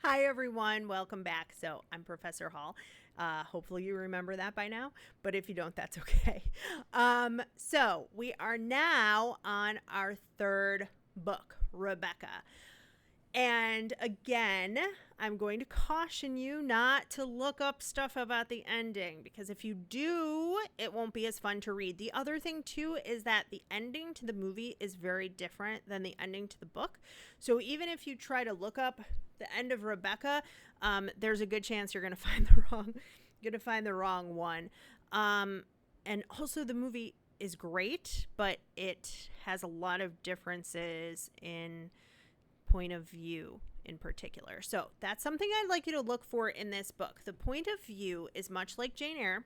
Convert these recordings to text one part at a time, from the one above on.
Hi, everyone. Welcome back. So, I'm Professor Hall. Hopefully, you remember that by now, but if you don't, that's okay. So, we are now on our third book, Rebecca. And again, I'm going to caution you not to look up stuff about the ending because if you do, it won't be as fun to read. The other thing, too, is that the ending to the movie is very different than the ending to the book. So even if you try to look up the end of Rebecca, there's a good chance you're going to find the wrong one. And also, the movie is great, but it has a lot of differences in point of view in particular. So that's something I'd like you to look for in this book. The point of view is much like Jane Eyre,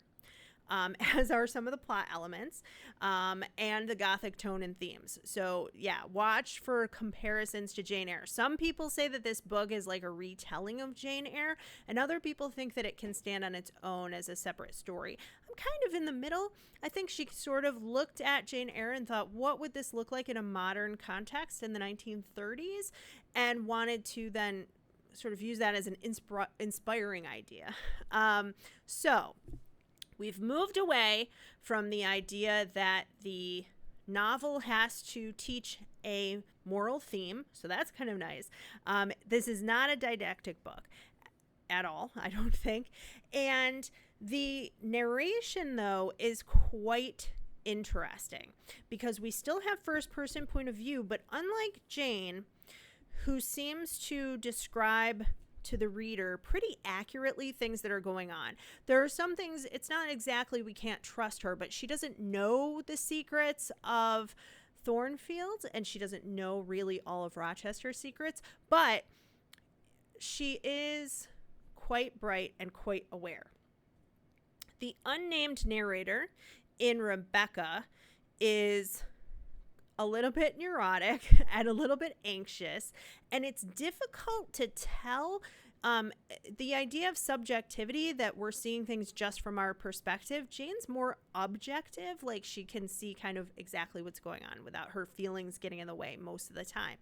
as are some of the plot elements, and the Gothic tone and themes. So yeah, watch for comparisons to Jane Eyre. Some people say that this book is like a retelling of Jane Eyre, and other people think that it can stand on its own as a separate story. I'm kind of in the middle. I think she sort of looked at Jane Eyre and thought, what would this look like in a modern context in the 1930s? And wanted to then sort of use that as an inspiring idea. So we've moved away from the idea that the novel has to teach a moral theme. So that's kind of nice. This is not a didactic book at all, I don't think. And the narration, though, is quite interesting because we still have first person point of view, but unlike Jane, who seems to describe to the reader pretty accurately things that are going on. There are some things, it's not exactly we can't trust her, but she doesn't know the secrets of Thornfield, and she doesn't know really all of Rochester's secrets, but she is quite bright and quite aware. The unnamed narrator in Rebecca is a little bit neurotic and a little bit anxious, and it's difficult to tell. The idea of subjectivity, that we're seeing things just from our perspective, Jane's more objective, like she can see kind of exactly what's going on without her feelings getting in the way most of the time.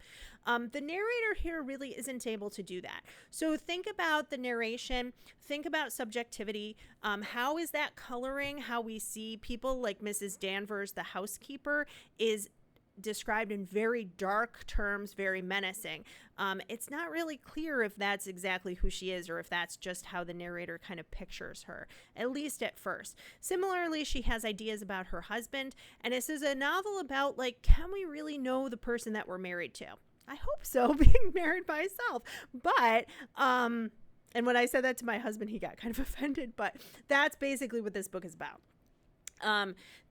The narrator here really isn't able to do that. So think about the narration, think about subjectivity. How is that coloring how we see people? Like Mrs. Danvers, the housekeeper, is described in very dark terms, very menacing. It's not really clear if that's exactly who she is or if that's just how the narrator kind of pictures her, at least at first. Similarly, she has ideas about her husband, and this is a novel about, like, can we really know the person that we're married to? I hope so, being married myself. But, and when I said that to my husband, he got kind of offended, but that's basically what this book is about.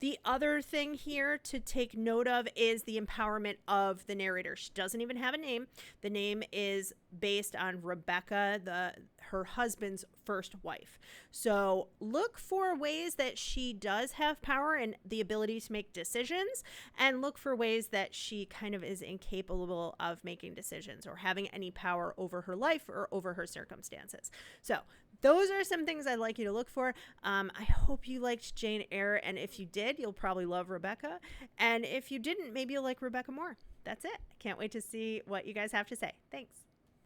The other thing here to take note of is the empowerment of the narrator. She doesn't even have a name. The name is based on Rebecca, her husband's first wife. So look for ways that she does have power and the ability to make decisions, and look for ways that she kind of is incapable of making decisions or having any power over her life or over her circumstances. So those are some things I'd like you to look for. I hope you liked Jane Eyre, and if you did, you'll probably love Rebecca. And if you didn't, maybe you'll like Rebecca more. That's it. I can't wait to see what you guys have to say. Thanks.